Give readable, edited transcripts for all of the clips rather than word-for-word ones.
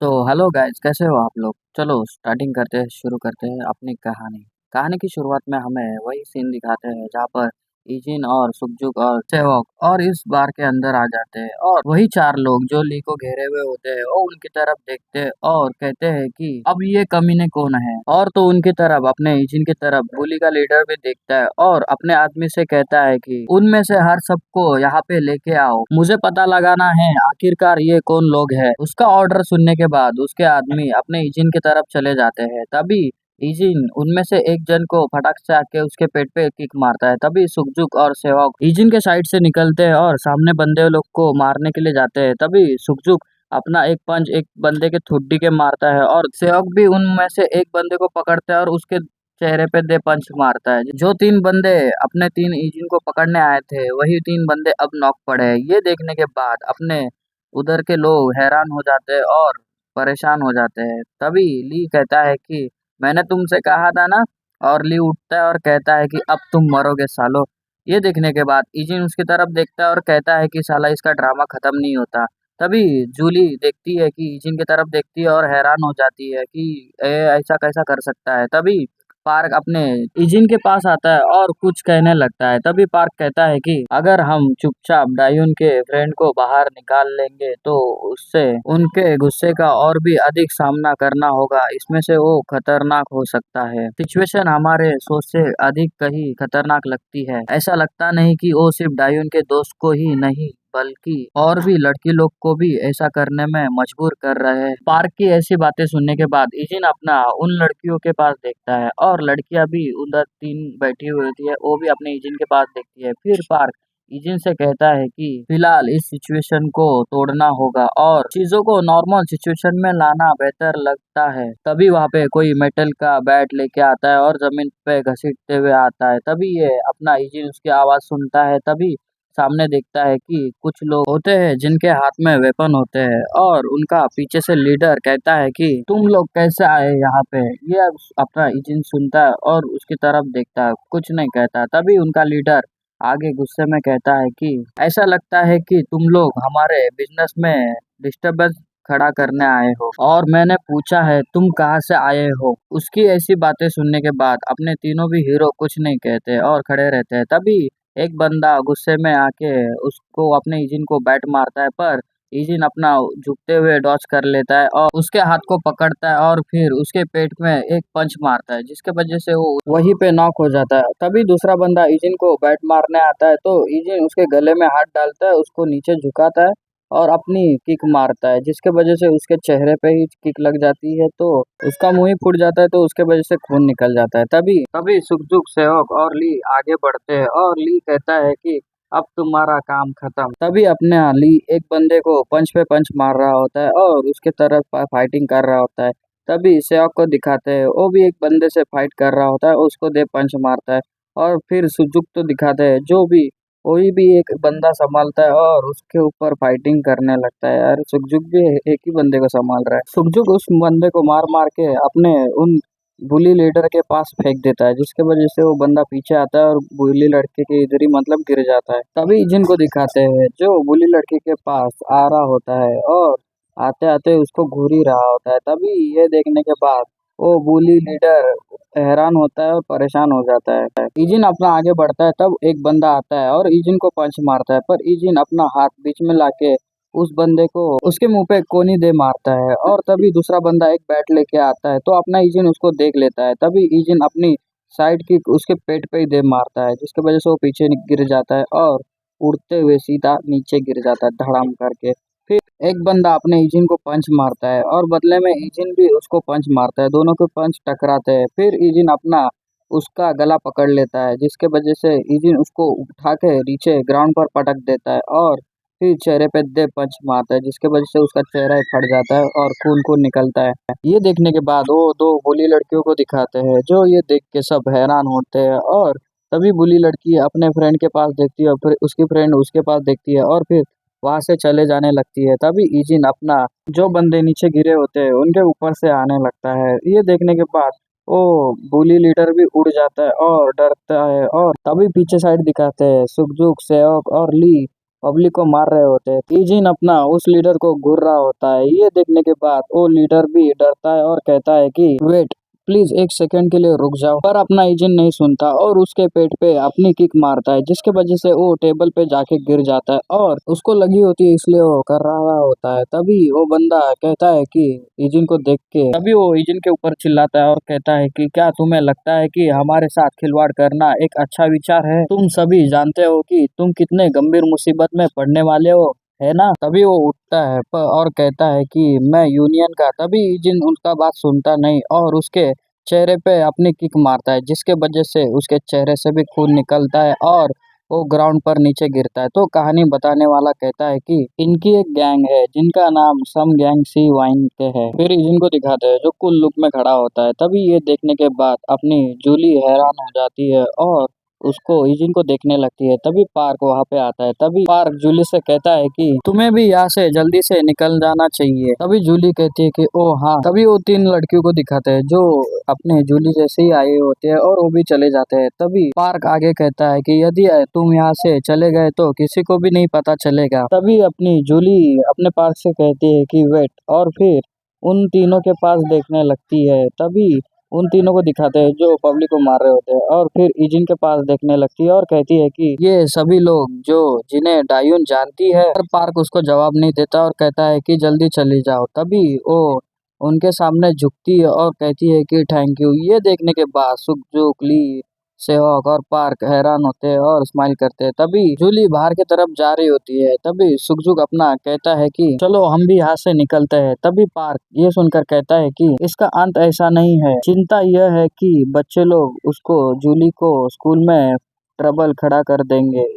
तो hello guys, कैसे हो आप लोग। चलो स्टार्टिंग करते हैं, शुरू करते हैं अपनी कहानी। कहानी की शुरुआत में हमें वही सीन दिखाते हैं जहाँ पर इजिन और सुखजुक और सेवक और इस बार के अंदर आ जाते हैं और वही चार लोग जो ली को घेरे हुए होते हैं और उनकी तरफ देखते हैं और कहते हैं कि अब ये कमीने कौन है। और तो उनकी तरफ अपने इजिन की तरफ बुली का लीडर भी देखता है और अपने आदमी से कहता है कि उनमें से हर सबको यहाँ पे लेके आओ, मुझे पता लगाना है आखिरकार ये कौन लोग हैं। उसका ऑर्डर सुनने के बाद उसके आदमी अपने इजिन की तरफ चले जाते हैं। तभी इजिन उनमें से एक जन को फटाक से आके उसके पेट पे किक मारता है। तभी सुखजुक और सेवक इजिन के साइड से निकलते हैं और सामने बंदे लोग को मारने के लिए जाते हैं। तभी सुखजुक अपना एक पंच एक बंदे के ठुड्डी के मारता है और सेवक भी उनमें से एक बंदे को पकड़ता है और उसके चेहरे पे दे पंच मारता है। जो तीन बंदे अपने तीन इजिन को पकड़ने आए थे वही तीन बंदे अब नॉक पड़े हैं। ये देखने के बाद अपने उधर के लोग हैरान हो जाते हैं और परेशान हो जाते हैं। तभी ली कहता है कि मैंने तुमसे कहा था ना। और ली उठता है और कहता है कि अब तुम मरोगे सालो। ये देखने के बाद इजिन उसकी तरफ देखता है और कहता है कि साला इसका ड्रामा खत्म नहीं होता। तभी जूली देखती है कि इजिन की तरफ देखती है और हैरान हो जाती है कि ऐसा कैसा कर सकता है। तभी पार्क अपने इजिन के पास आता है और कुछ कहने लगता है। तभी पार्क कहता है कि अगर हम चुपचाप डायून के फ्रेंड को बाहर निकाल लेंगे तो उससे उनके गुस्से का और भी अधिक सामना करना होगा। इसमें से वो खतरनाक हो सकता है। सिचुएशन हमारे सोच से अधिक कहीं खतरनाक लगती है। ऐसा लगता नहीं कि वो सिर्फ डायून के दोस्त को ही नहीं बल्कि और भी लड़की लोग को भी ऐसा करने में मजबूर कर रहे हैं। पार्क की ऐसी बातें सुनने के बाद इजिन अपना उन लड़कियों के पास देखता है और लड़कियां भी उधर तीन बैठी हुई होती है, वो भी अपने इजिन के पास देखती है। फिर पार्क इजिन से कहता है कि फिलहाल इस सिचुएशन को तोड़ना होगा और चीजों को नॉर्मल सिचुएशन में लाना बेहतर लगता है। तभी वहाँ पे कोई मेटल का बैट लेके आता है और जमीन पे घसीटते हुए आता है। तभी ये अपना इजिन उसकी आवाज सुनता है। तभी सामने देखता है कि कुछ लोग होते हैं जिनके हाथ में वेपन होते हैं और उनका पीछे से लीडर कहता है कि तुम लोग कैसे आए यहाँ पे। ये अपना इजिन सुनता है और उसकी तरफ देखता है, कुछ नहीं कहता। तभी उनका लीडर आगे गुस्से में कहता है कि ऐसा लगता है कि तुम लोग हमारे बिजनेस में डिस्टरबेंस खड़ा करने आए हो और मैंने पूछा है तुम कहाँ से आए हो। उसकी ऐसी बातें सुनने के बाद अपने तीनों भी हीरो कुछ नहीं कहते और खड़े रहते हैं। तभी एक बंदा गुस्से में आके उसको अपने इजिन को बैट मारता है, पर इजिन अपना झुकते हुए डॉच कर लेता है और उसके हाथ को पकड़ता है और फिर उसके पेट में एक पंच मारता है जिसके वजह से वो वहीं पे नॉक हो जाता है। तभी दूसरा बंदा इजिन को बैट मारने आता है तो इजिन उसके गले में हाथ डालता है, उसको नीचे झुकाता है और अपनी किक मारता है जिसके वजह से उसके चेहरे पे ही किक लग जाती है तो उसका मुंह ही फूट जाता है तो उसके वजह से खून निकल जाता है। तभी तभी सुखजुक सेवक और ली आगे बढ़ते हैं और ली कहता है कि अब तुम्हारा काम खत्म। तभी अपने ली एक बंदे को पंच पे पंच मार रहा होता है और उसके तरफ फाइटिंग कर रहा होता है। तभी सेवक को दिखाते हैं, वो भी एक बंदे से फाइट कर रहा होता है, उसको दे पंच मारता है। और फिर सुजुक तो दिखाते हैं जो भी कोई भी एक बंदा संभालता है और उसके ऊपर फाइटिंग करने लगता है। यार सुखजुक भी एक ही बंदे को संभाल रहा है। सुखजुक उस बंदे को मार मार के अपने उन बुली लीडर के पास फेंक देता है जिसके वजह से वो बंदा पीछे आता है और बुली लड़के के इधर ही मतलब गिर जाता है। तभी जिनको दिखाते हैं जो बुली लड़के के पास आ रहा होता है और आते आते उसको घूर ही रहा होता है। तभी ये देखने के बाद वो बुली लीडर हैरान होता है और परेशान हो जाता है। इजिन अपना आगे बढ़ता है तब एक बंदा आता है और इजिन को पंच मारता है, पर इजिन अपना हाथ बीच में लाके उस बंदे को उसके मुंह पे कोनी दे मारता है। और तभी दूसरा बंदा एक बैट लेके आता है तो अपना इजिन उसको देख लेता है। तभी इजिन अपनी साइड की उसके पेट पे ही दे मारता है जिसकी वजह से वो पीछे गिर जाता है और उड़ते हुए सीधा नीचे गिर जाता है धड़ाम करके। फिर एक बंदा अपने इजिन को पंच मारता है और बदले में इजिन भी उसको पंच मारता है, दोनों के पंच टकराते हैं। फिर इजिन अपना उसका गला पकड़ लेता है जिसके वजह से इजिन उसको उठा के नीचे ग्राउंड पर पटक देता है और फिर चेहरे पे दे पंच मारता है जिसके वजह से उसका चेहरा ही फट जाता है और खून खून निकलता है। ये देखने के बाद वो दो बुली लड़कियों को दिखाते हैं जो ये देख के सब हैरान होते हैं और तभी बुली लड़की अपने फ्रेंड के पास देखती है और फिर उसकी फ्रेंड उसके पास देखती है और फिर वहां से चले जाने लगती है। तभी इजिन अपना जो बंदे नीचे गिरे होते हैं उनके ऊपर से आने लगता है। ये देखने के बाद वो बुली लीडर भी उड़ जाता है और डरता है और तभी पीछे साइड दिखाते हैं सुखजुक सेवक और ली पब्लिक को मार रहे होते हैं। इजिन अपना उस लीडर को घूर रहा होता है। ये देखने के बाद वो लीडर भी डरता है और कहता है कि वेट प्लीज एक सेकंड के लिए रुक जाओ, पर अपना इजिन नहीं सुनता और उसके पेट पे अपनी किक मारता है, जिसके वजह से वो टेबल पे जाके गिर जाता है और उसको लगी होती है, इसलिए वो कर रहा होता है। तभी वो बंदा कहता है कि इजिन को देख के, तभी वो इजिन के ऊपर चिल्लाता है और कहता है कि क्या तुम्हें लगता है कि हमारे साथ खिलवाड़ करना एक अच्छा विचार है? तुम सभी जानते हो कि तुम कितने गंभीर मुसीबत में पड़ने वाले हो, है ना? तभी वो उठता है और कहता है कि मैं यूनियन का। तभी जिन उनका बात सुनता नहीं और उसके चेहरे पे अपनी किक मारता है, जिसके वजह से उसके चेहरे से भी खून निकलता है और वो ग्राउंड पर नीचे गिरता है। तो कहानी बताने वाला कहता है कि इनकी एक गैंग है जिनका नाम सम गैंग सी वाइन के है। फिर इनको दिखाते हैं जो कुल लुक में खड़ा होता है। तभी ये देखने के बाद अपनी जूली हैरान हो जाती है और उसको इजिन को देखने लगती है। तभी पार्क वहाँ पे आता है। तभी पार्क जूली से कहता है कि तुम्हें भी यहाँ से जल्दी से निकल जाना चाहिए। तभी जूली कहती है कि ओ हाँ। तभी वो तीन लड़कियों को दिखाते हैं जो अपने जूली जैसे ही आए होते हैं और वो भी चले जाते हैं। तभी पार्क आगे कहता है कि यदि तुम यहाँ से चले गए तो किसी को भी नहीं पता चलेगा। तभी अपनी जूली अपने पार्क से कहती है कि वेट, और फिर उन तीनों के पास देखने लगती है। तभी उन तीनों को दिखाते हैं जो पब्लिक को मार रहे होते हैं और फिर इजिन के पास देखने लगती है और कहती है कि ये सभी लोग जो जिन्हें डायून जानती है। और पार्क उसको जवाब नहीं देता और कहता है कि जल्दी चली जाओ। तभी वो उनके सामने झुकती है और कहती है कि थैंक यू। ये देखने के बाद सुखजुक, ली, सेवक और पार्क हैरान होते हैं और स्माइल करते हैं। तभी जूली बाहर की तरफ जा रही होती है। तभी सुखजुक अपना कहता है कि चलो हम भी यहाँ से निकलते हैं। तभी पार्क ये सुनकर कहता है कि इसका अंत ऐसा नहीं है। चिंता यह है कि बच्चे लोग उसको जूली को स्कूल में ट्रबल खड़ा कर देंगे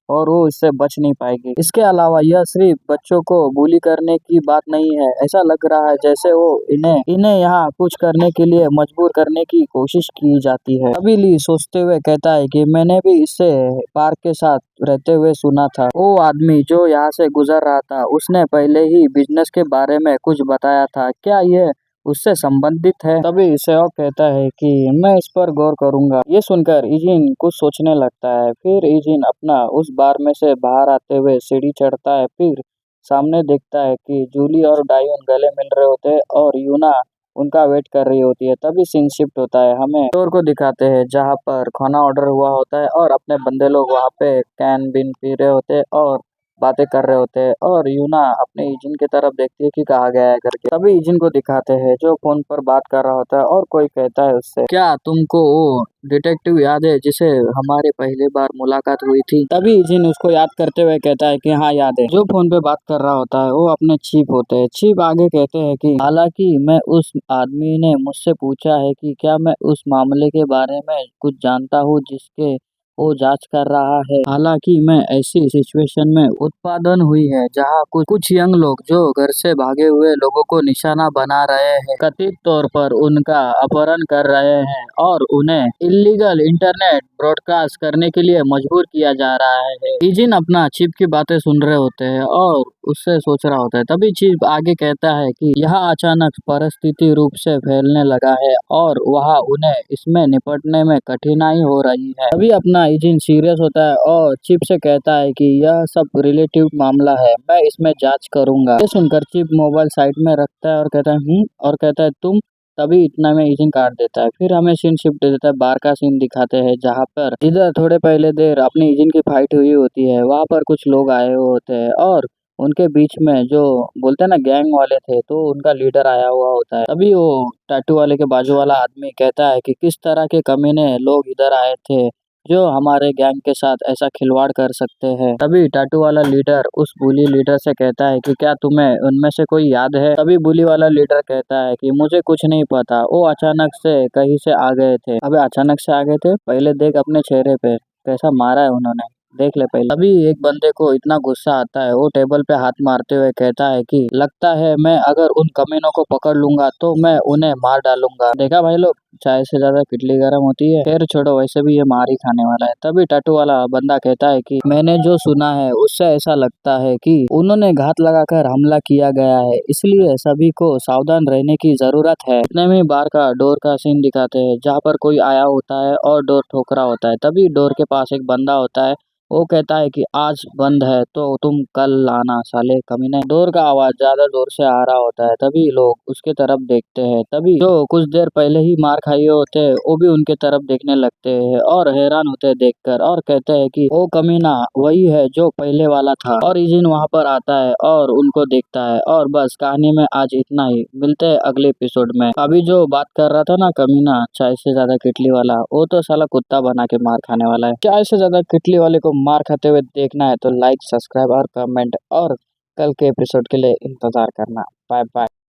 और वो इससे बच नहीं पाएगी। इसके अलावा यह सिर्फ बच्चों को bully करने की बात नहीं है। ऐसा लग रहा है जैसे वो इन्हें इन्हें यहाँ कुछ करने के लिए मजबूर करने की कोशिश की जाती है। अभी ली सोचते हुए कहता है कि मैंने भी इससे पार्क के साथ रहते हुए सुना था। वो आदमी जो यहाँ से गुजर रहा था उसने पहले ही बिजनेस के बारे में कुछ बताया था। क्या यह उससे संबंधित है? तभी सेवक कहता है कि मैं इस पर गौर करूंगा। ये सुनकर इजिन कुछ सोचने लगता है। फिर इजिन अपना उस बार में से बाहर आते हुए सीढ़ी चढ़ता है। फिर सामने देखता है कि जूली और डायून गले मिल रहे होते हैं और यूना उनका वेट कर रही होती है। तभी सीन शिफ्ट होता है। हमें स्टोर को दिखाते हैं जहाँ पर खाना ऑर्डर हुआ होता है और अपने बंदे लोग वहाँ पे कैन बीन पी रहे होते हैं और बातें कर रहे होते हैं और यूना अपने इजिन की तरफ देखती है कि कहा गया है करके। तभी इजिन को दिखाते हैं जो फोन पर बात कर रहा होता है और कोई कहता है उससे, क्या तुमको वो डिटेक्टिव याद है जिसे हमारे पहली बार मुलाकात हुई थी? तभी इजिन उसको याद करते हुए कहता है कि हाँ याद है। जो फोन पे बात कर रहा होता है वो अपने चीफ होते हैं। चीफ आगे कहते हैं कि हालांकि मैं उस आदमी ने मुझसे पूछा है कि क्या मैं उस मामले के बारे में कुछ जानता हूँ जिसके वो जांच कर रहा है। हालांकि मैं ऐसी सिचुएशन में उत्पादन हुई है जहां कुछ यंग लोग जो घर से भागे हुए लोगों को निशाना बना रहे हैं, कथित तौर पर उनका अपहरण कर रहे हैं और उन्हें इलीगल इंटरनेट ब्रॉडकास्ट करने के लिए मजबूर किया जा रहा है। इजिन अपना चीफ की बातें सुन रहे होते हैं और उससे सोच रहा होता है। तभी चीफ आगे कहता है कि यह अचानक परिस्थिति रूप से फैलने लगा है और वहाँ उन्हें इसमें निपटने में कठिनाई हो रही है। तभी अपना इजिन सीरियस होता है और चीफ से कहता है कि यह सब रिलेटिव मामला है, मैं इसमें जांच करूंगा। ये सुनकर चीफ मोबाइल साइड में रखता है और कहता है और कहता है तुम। तभी इतना में इजिन काट देता है। फिर हमें सीन शिफ्ट दे देता है। बार का सीन दिखाते हैं जहाँ पर इधर थोड़े पहले देर अपनी इजिन की फाइट हुई होती है, वहाँ पर कुछ लोग आए हुए होते हैं और उनके बीच में जो बोलते हैं ना गैंग वाले थे, तो उनका लीडर आया हुआ होता है। तभी वो टैटू वाले के बाजू वाला आदमी कहता है कि किस तरह के कमीने लोग इधर आए थे जो हमारे गैंग के साथ ऐसा खिलवाड़ कर सकते हैं। तभी टैटू वाला लीडर उस बुली लीडर से कहता है कि क्या तुम्हें उनमें से कोई याद है? तभी बुली वाला लीडर कहता है कि मुझे कुछ नहीं पता, वो अचानक से कहीं से आ गए थे। अबे अचानक से आ गए थे? पहले देख अपने चेहरे पे कैसा मारा है उन्होंने, देख ले पहले। अभी एक बंदे को इतना गुस्सा आता है, वो टेबल पे हाथ मारते हुए कहता है कि लगता है मैं अगर उन कमीनों को पकड़ लूंगा तो मैं उन्हें मार डालूंगा। देखा भाई लोग, चाय से ज्यादा किटली गर्म होती है। खैर छोड़ो, वैसे भी ये मार ही खाने वाला है। तभी टैटू वाला बंदा कहता है कि मैंने जो सुना है उससे ऐसा लगता है कि उन्होंने घात लगाकर हमला किया गया है, इसलिए सभी को सावधान रहने की जरूरत है। इतने में बार का डोर का सीन दिखाते हैं जहाँ पर कोई आया होता है और डोर ठोक रहा होता है। तभी डोर के पास एक बंदा होता है, वो कहता है कि आज बंद है तो तुम कल लाना साले कमीने। डोर का आवाज ज्यादा जोर से आ रहा होता है, तभी लोग उसके तरफ देखते हैं। तभी जो कुछ देर पहले ही मार खाए होते हैं वो भी उनके तरफ देखने लगते हैं और हैरान होते हैं देखकर, और कहते हैं कि वो कमीना वही है जो पहले वाला था। और इजिन वहाँ पर आता है और उनको देखता है। और बस कहानी में आज इतना ही, मिलते हैं अगले एपिसोड में। अभी जो बात कर रहा था ना कमीना चाय से ज्यादा किटली वाला, वो तो साला कुत्ता बना के मार खाने वाला है। चाय से ज्यादा किटली वाले को मार खाते हुए देखना है तो लाइक, सब्सक्राइब और कमेंट, और कल के एपिसोड के लिए इंतजार करना। Bye bye.